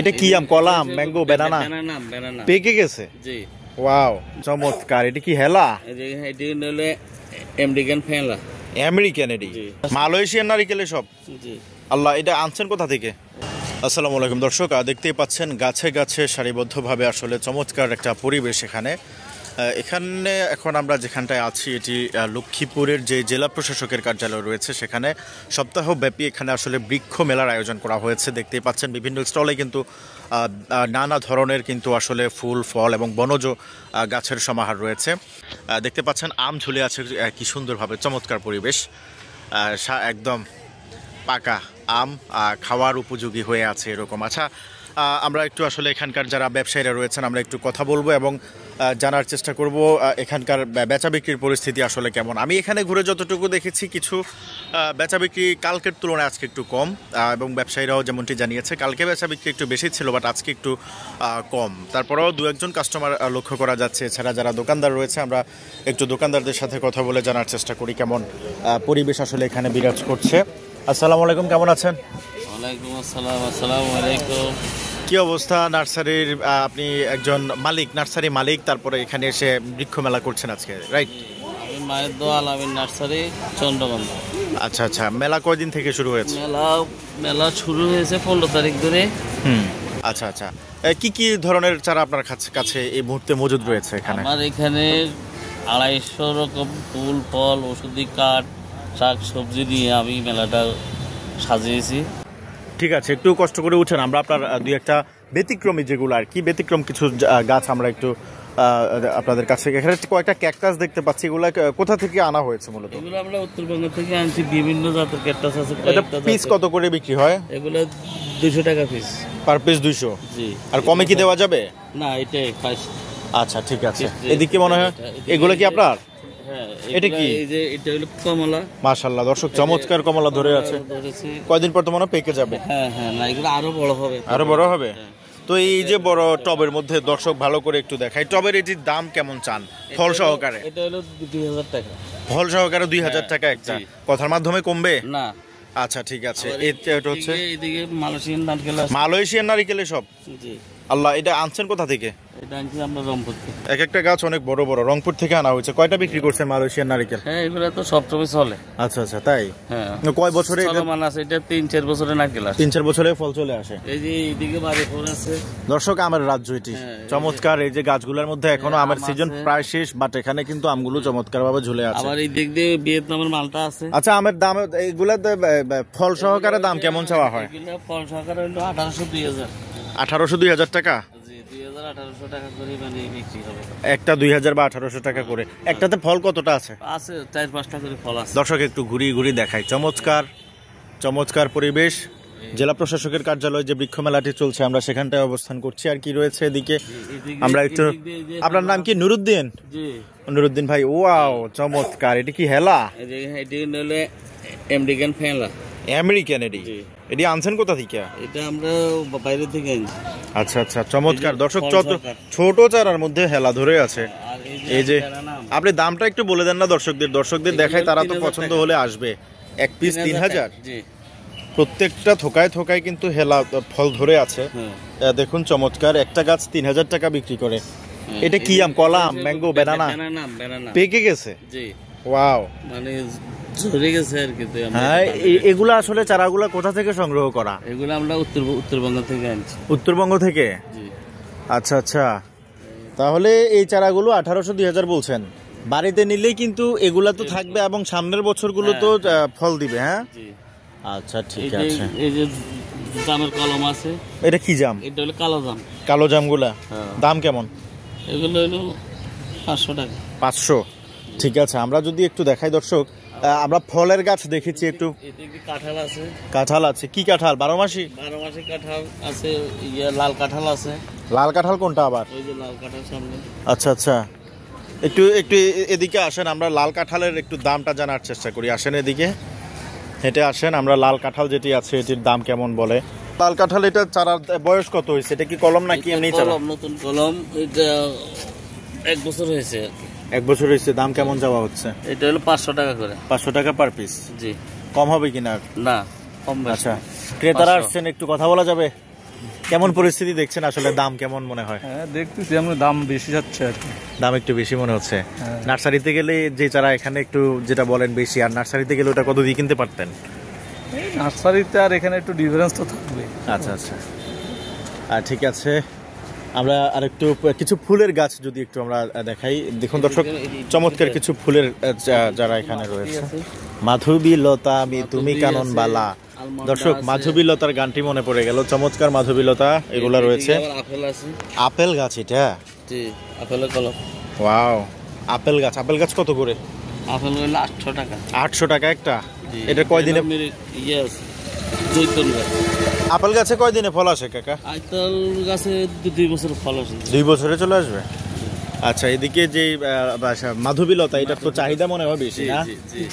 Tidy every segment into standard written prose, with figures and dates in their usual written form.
এটা কি আম? কলা আম, ম্যাঙ্গো, ব্যানানা পেকে গেছে। জি ওয়াও, চমৎকার। এটা কি হেলা? এটি হলো আমেরিকান ফেলা। আমেরিকান? এটি মালয়েশিয়ান নারিকেলের সব। জি আল্লাহ, এটা আনছেন কোথা থেকে? আসসালামু আলাইকুম দর্শক, দেখতেই পাচ্ছেন গাছে গাছে সারিবদ্ধভাবে আসলে চমৎকার একটা পরিবেশ এখানে। এখন আমরা যেখানটায় আছি এটি লক্ষ্মীপুরের যে জেলা প্রশাসকের কার্যালয় রয়েছে, সেখানে সপ্তাহব্যাপী এখানে আসলে বৃক্ষ মেলার আয়োজন করা হয়েছে। দেখতেই পাচ্ছেন বিভিন্ন স্টলে কিন্তু নানা ধরনের কিন্তু আসলে ফুল, ফল এবং বনজ গাছের সমাহার রয়েছে। দেখতে পাচ্ছেন আম ঝুলে আছে কি সুন্দরভাবে, চমৎকার পরিবেশ। একদম পাকা আম খাওয়ার উপযোগী হয়ে আছে এরকম। আচ্ছা, আমরা একটু আসলে এখানকার যারা ব্যবসায়ীরা রয়েছেন আমরা একটু কথা বলবো এবং জানার চেষ্টা করব এখানকার বেচা বিক্রির পরিস্থিতি আসলে কেমন। আমি এখানে ঘুরে যতটুকু দেখেছি কিছু বেচা বিক্রি কালকের তুলনায় আজকে একটু কম, এবং ব্যবসায়ীরাও যেমনটি জানিয়েছে কালকে বেচা বিক্রি একটু বেশি ছিল, বাট আজকে একটু কম। তারপরেও দু একজন কাস্টমার লক্ষ্য করা যাচ্ছে। এছাড়া যারা দোকানদার রয়েছে আমরা একটু দোকানদারদের সাথে কথা বলে জানার চেষ্টা করি কেমন পরিবেশ আসলে এখানে বিরাজ করছে। আসসালামু আলাইকুম, কেমন আছেন? ওয়ালাইকুম আসসালাম। আসসালামু আলাইকুম। কি অবস্থা? নার্সারির আপনি একজন মালিক, নার্সারি মালিক, তারপরে এখানে এসে বৃক্ষ মেলা করছেন আজকে, রাইট? আমি মায়ের দোয়া আলামিন নার্সারি, চন্দ্রগঞ্জ। আচ্ছা আচ্ছা, মেলা কয়দিন থেকে শুরু হয়েছে? মেলা শুরু হয়েছে 15 তারিখ ধরে। আচ্ছা আচ্ছা, কি কি ধরনের চারা আপনার কাছে এই মুহূর্তে মজুদ রয়েছে এখানে? আমার এখানে 250 রকম ফুল, ফল, ওষুধি কাঠ, শাক সবজি দিয়ে আমি মেলাটা সাজিয়েছি। ঠিক আছে, একটু কষ্ট করে উঠেন, আমরা আপনার দুই একটা ব্যতিক্রমী যেগুলো আর কি ব্যতিক্রম কিছু গাছ আমরা একটু আপনাদের কাছে। এখানে কয়েকটা ক্যাকটাস দেখতে পাচ্ছি, এগুলো কোথা থেকে আনা হয়েছে মূলত? এগুলো আমরা উত্তরবঙ্গ থেকে আনছি, বিভিন্ন জাতের ক্যাকটাস আছে। এটা পিস কত করে বিক্রি হয়? এগুলো 200 টাকা পিস। Per piece 200? জি। আর কমে কি দেওয়া যাবে? না, এটাই প্রাইস। আচ্ছা ঠিক আছে, এদিকে মনে হয় এগুলো কি আপনার? হ্যাঁ। এটা কি? এই যে এটা হলো কমলা। মাশাআল্লাহ দর্শক, চমৎকার কমলা ধরে আছে। কয়দিন পর তো মনে পেকে যাবে? হ্যাঁ হ্যাঁ, না এগুলো আরো বড় হবে। আরো বড় হবে? তো এই যে বড় টবের মধ্যে দর্শক ভালো করে একটু দেখাই, টবের এটির দাম কেমন চান ফল সহকারে? এটা হলো 2000 টাকা। ফল সহকারে 2000 টাকা একটা? কথার মাধ্যমে কমবে না? আচ্ছা ঠিক আছে। এটা হচ্ছে এইদিকে মালয়েশিয়ান নারকেল আছে। মালয়েশিয়ান নারিকেলের সব? জি। আল্লাহ, এটা আনছেন কোথা থেকে? এটা আনছি আমরা রংপুর থেকে। এক একটা গাছ অনেক বড় বড়, রংপুর থেকে আনা হয়েছে। কয়টা বিক্রি করছেন মালয়েশিয়ান নারিকেল? হ্যাঁ, এগুলো তো সবসময় চলে। আচ্ছা আচ্ছা, তাই? হ্যাঁ। কয় বছরে চলমান আছে? এটা 3-4 বছরের নারকেল আছে। 3-4 বছরে ফল চলে আসে। এই যে এইদিকে বাড়ি ফল আছে। দর্শক, আমের রাজ্য এটি, চমৎকার। এই যে গাছগুলোর মধ্যে এখনো আমের সিজন প্রায় শেষ, বাট এখানে কিন্তু আমগুলো চমৎকার ভাবে ঝুলে আছে। আবার এই দিক দিয়ে ভিয়েতনামের মালটা আছে। আচ্ছা, আমের দাম এগুলা ফল সহকারে দাম কেমন চাওয়া হয়? এগুলো ফল সহকারে হলো 1800-2000। 1800-2000 টাকা? জি, 2000-1800 টাকা করে মানে বিক্রি হবে। একটা 2000 বা 1800 টাকা করে। একটাতে ফল কতটা আছে? আছে 4-5টা করে ফল আছে। দর্শক একটু ঘুরিয়ে ঘুরিয়ে দেখাই, চমৎকার চমৎকার পরিবেশ। জেলা প্রশাসকের কার্যালয় যে বৃক্ষ মেলাটি চলছে আমরা সেখানটায় অবস্থান করছি। আর কি রয়েছে এদিকে আমরা একটু, আপনার নাম কি? নুরুদ্দিন? জি। নুরুদ্দিন ভাই, ওয়াও চমৎকার। এটা কি হেলা? এটি হলো আমেরিকান ফেলা। আমেরিকান? এটি আনছেন কোথা থেকে? এটা আমরা বাইরে থেকে আনছি। আচ্ছা আচ্ছা, চমৎকার। দর্শক ছোট চারার মধ্যে হেলা ধরে আছে। এই যে আপনি দামটা একটু বলে দেন না দর্শকদের দেখায়, তারা তো পছন্দ হলে আসবে। এক পিস 3000? জি। প্রত্যেকটা থোকায় থোকায় কিন্তু হেলা ফল ধরে আছে। দেখুন চমৎকার, একটা গাছ 3000 টাকা বিক্রি করে। এটা কি আম? কলা আম, ম্যাঙ্গো, ব্যানানা পেকে গেছে? জি। ওয়াও, মানে ঝরে গেছে আর কি। হ্যাঁ, এগুলা আসলে চারাগুলা কোথা থেকে সংগ্রহ করা? এগুলো আমরা উত্তরবঙ্গ থেকে আনছি। উত্তরবঙ্গ থেকে? জি। আচ্ছা আচ্ছা, তাহলে এই চারাগুলো 1800-2000 বলছেন। বাড়িতে নিলেই কিন্তু এগুলা তো থাকবে এবং সামনের বছরগুলো তো ফল দিবে। হ্যাঁ, আচ্ছা ঠিক আছে। এই যে জামের কলম আছে। এটা কি জাম? এটা হলো কালো জাম। কালো জামগুলা দাম কেমন? এগুলো হলো 500 টাকা। 500? ঠিক আছে, আমরা যদি একটু দেখাই দর্শক, আমরা ফলের গাছ দেখেছি একটু। কাঁঠাল আছে। কাঁঠাল আছে? কি কাঁঠাল? 12 মাসি? 12 মাসি কাঁঠাল আছে। লাল কাঁঠাল আছে। লাল কাঁঠাল কোনটা আবার? ওই যে লাল কাঁঠাল সামনে। আচ্ছা আচ্ছা, একটু একটু এদিকে আসেন, আমরা লাল কাঁঠালের একটু দামটা জানার চেষ্টা করি। আসেন এদিকে, হেঁটে আসেন, আমরা লাল কাঁঠাল যেটি আছে এটির দাম কেমন বলে। লাল কাঁঠাল এটা চারার বয়স কত হয়েছে? এটা কি কলম নাকি এমনি চারা? কলম, নতুন কলম। এটা 1 বছর হয়েছে। 1 বছর হয়েছে। দাম কেমন যাওয়া হচ্ছে? এটা হলো 500 টাকা করে। 500 টাকা পার পিস? জি। কম হবে কিনা? না, কম। আচ্ছা, ক্রেতারা আসছেন, একটু কথা বলা যাবে? কেমন পরিস্থিতি দেখছেন আসলে, দাম কেমন মনে হয়? হ্যাঁ দেখতেছি আমরা দাম বেশি যাচ্ছে আর কি। দাম একটু বেশি মনে হচ্ছে। নার্সারিতে গেলে যে চারা এখানে একটু যেটা বলেন বেশি, আর নার্সারিতে গেলে ওটা কত দিয়ে কিনতে পারতেন? নার্সারিতে আর এখানে একটু ডিফারেন্স তো থাকবে। আচ্ছা আচ্ছা, ঠিক আছে। আমরা আরেকটু কিছু ফুলের গাছ যদি একটু আমরা দেখাই। দেখুন দর্শক, চমৎকার কিছু ফুলের যারা এখানে রয়েছে। মাধবীলতা আমি তুমি কানন বালা। দর্শক, মাধবীলতার গানটি মনে পড়ে গেল। চমৎকার মাধবীলতা এগুলা রয়েছে। আপেল গাছ এটা? জি, আপেলের কলম। ওয়াও, আপেল গাছ। আপেল গাছ কত করে? আপেল হইলো 800 টাকা। 800 টাকা একটা? এটা কয়দিনে? জৈতুন গাছ। আপেল গাছে কয়দিনে ফল আসে কাকা? আপেল গাছে 2 বছর ফল আসে। 2 বছরে চলে আসবে। আচ্ছা, এদিকে যে মাধবীলতা, এটার তো চাহিদা মনে হয় বেশি না?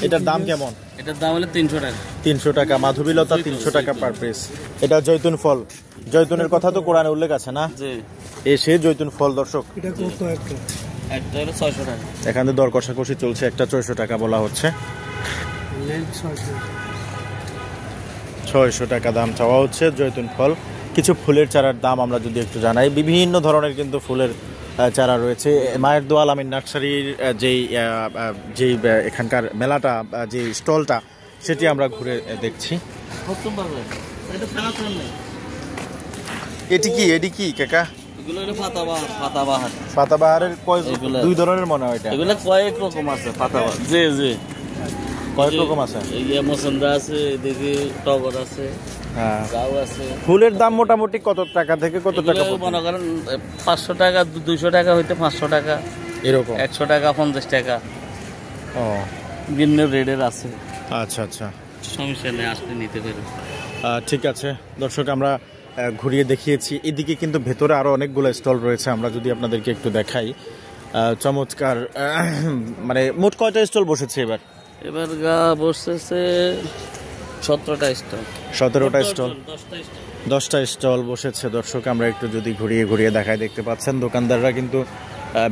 এটার দাম কেমন? এটার দাম হলো 300 টাকা। 300 টাকা মাধবীলতা, 300 টাকা পার পিস। এটা জৈতুন ফল। জৈতুনের কথা তো কোরআনে উল্লেখ আছে না? জি, সে জৈতুন ফল। দর্শক, এটা কত একটা? একটা হলো 600 টাকা। এখানে দর কষাকষি চলছে। একটা 600 টাকা বলা হচ্ছে। 600 টাকা দাম চাওয়া হচ্ছে জৈতুন ফল। কিছু ফুলের চারার দাম আমরা যদি একটু জানাই, বিভিন্ন ধরনের কিন্তু ফুলের চারা রয়েছে। মায়ের দোয়াল আমিন নার্সারির যেই এখানকার মেলাটা, যে স্টলটা, সেটি আমরা ঘুরে দেখছি। এটি কি কাকা? এগুলো হলো পাতাবাহার। পাতাবাহারের 2 ধরনের মনে হয়। এগুলো কয়েক রকম আছে পাতাবাহার। জি জি, কয়েক রকম আছে। মসন্দা আছে, দেখি টগর আছে, গাও আছে। ফুলের দাম মোটামুটি কত টাকা থেকে কত টাকা? মনে করেন 500 টাকা, 200 টাকা হইতে 500 টাকা এরকম, 100 টাকা, 50 টাকা। ও, বিভিন্ন রেডের আছে। আচ্ছা আচ্ছা, সমস্যা নেই, আসতে নিতে পারে। ঠিক আছে দর্শক, আমরা ঘুরিয়ে দেখিয়েছি। এদিকে কিন্তু ভেতরে আরো অনেকগুলো স্টল রয়েছে। আমরা যদি আপনাদেরকে একটু দেখাই, চমৎকার। মানে মোট কয়টা স্টল বসেছে এবার? এবার বসেছে 17টা স্টল। 17টা স্টল, 10টা স্টল বসেছে। দর্শক, আমরা একটু যদি ঘুরিয়ে দেখাই, দেখতে পাচ্ছেন দোকানদাররা কিন্তু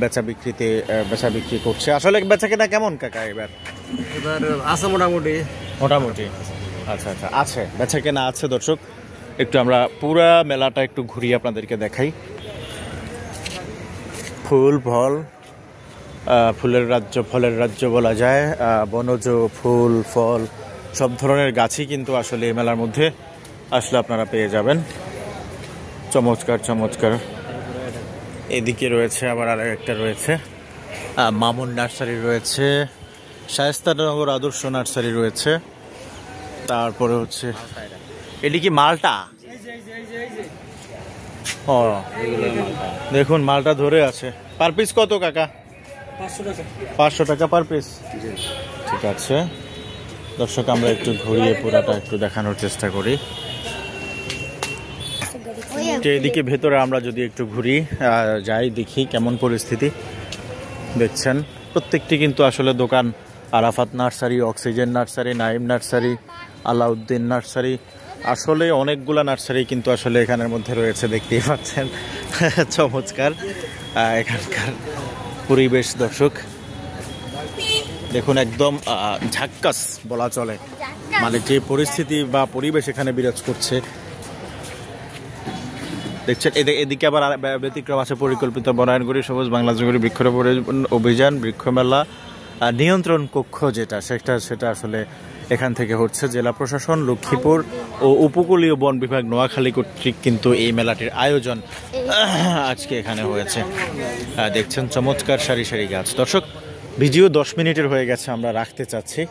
বেচা বিক্রি করছে। আসলে বেচা কেনা কেমন কাকা এবার? এবার আছে মোটামুটি। আচ্ছা আচ্ছা, আছে বেচা কেনা আছে। দর্শক, একটু আমরা পুরা মেলাটা একটু ঘুরিয়ে আপনাদেরকে দেখাই। ফুল ফল, ফুলের রাজ্য, ফলের রাজ্য বলা যায়। বনজ ফুল ফল সব ধরনের গাছই কিন্তু আসলে এই মেলার মধ্যে আসলে আপনারা পেয়ে যাবেন। চমৎকার। এদিকে রয়েছে আবার আরেকটা রয়েছে, মামুন নার্সারি রয়েছে, শায়েস্তানগর আদর্শ নার্সারি রয়েছে। তারপরে হচ্ছে এটি কি মালটা? ও, দেখুন মালটা ধরে আছে। পার পিস কত কাকা? 500 টাকা পার পিস। ঠিক আছে দর্শক, আমরা একটু ঘুরিয়ে পুরাটা একটু দেখানোর চেষ্টা করি। এদিকে ভেতরে আমরা যদি একটু ঘুরি যাই, দেখি কেমন পরিস্থিতি। দেখছেন প্রত্যেকটি কিন্তু আসলে দোকান। Arafat nursery, oxygen nursery, Naim nursery, Alauddin nursery, আসলে অনেকগুলা নার্সারি কিন্তু আসলে এখানের মধ্যে রয়েছে, দেখতেই পাচ্ছেন। চমৎকার এখানকার পরিবেশ। দর্শক দেখুন, একদম ঝাক্কাস বলা চলে। মানে যে পরিস্থিতি বা পরিবেশ এখানে বিরাজ করছে, দেখছেন। এদিকে আবার ব্যতিক্রম আছে। পরিকল্পিত বনায়নগুড়ি সবুজ বাংলা জঙ্গলি বৃক্ষরোপণ অভিযান, বৃক্ষ মেলা নিয়ন্ত্রণ কক্ষ যেটা, সেটা আসলে এখান থেকে হচ্ছে। জেলা প্রশাসন, লক্ষ্মীপুর ও উপকূলীয় বন বিভাগ নোয়াখালী কর্তৃক কিন্তু এই মেলাটির আয়োজন আজকে এখানে হয়েছে। দেখছেন চমৎকার সারি সারি গাছ। দর্শক, ভিডিও 10 মিনিটের হয়ে গেছে, আমরা রাখতে চাচ্ছি।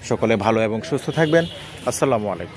সকলে ভালো এবং সুস্থ থাকবেন। আসসালামু আলাইকুম।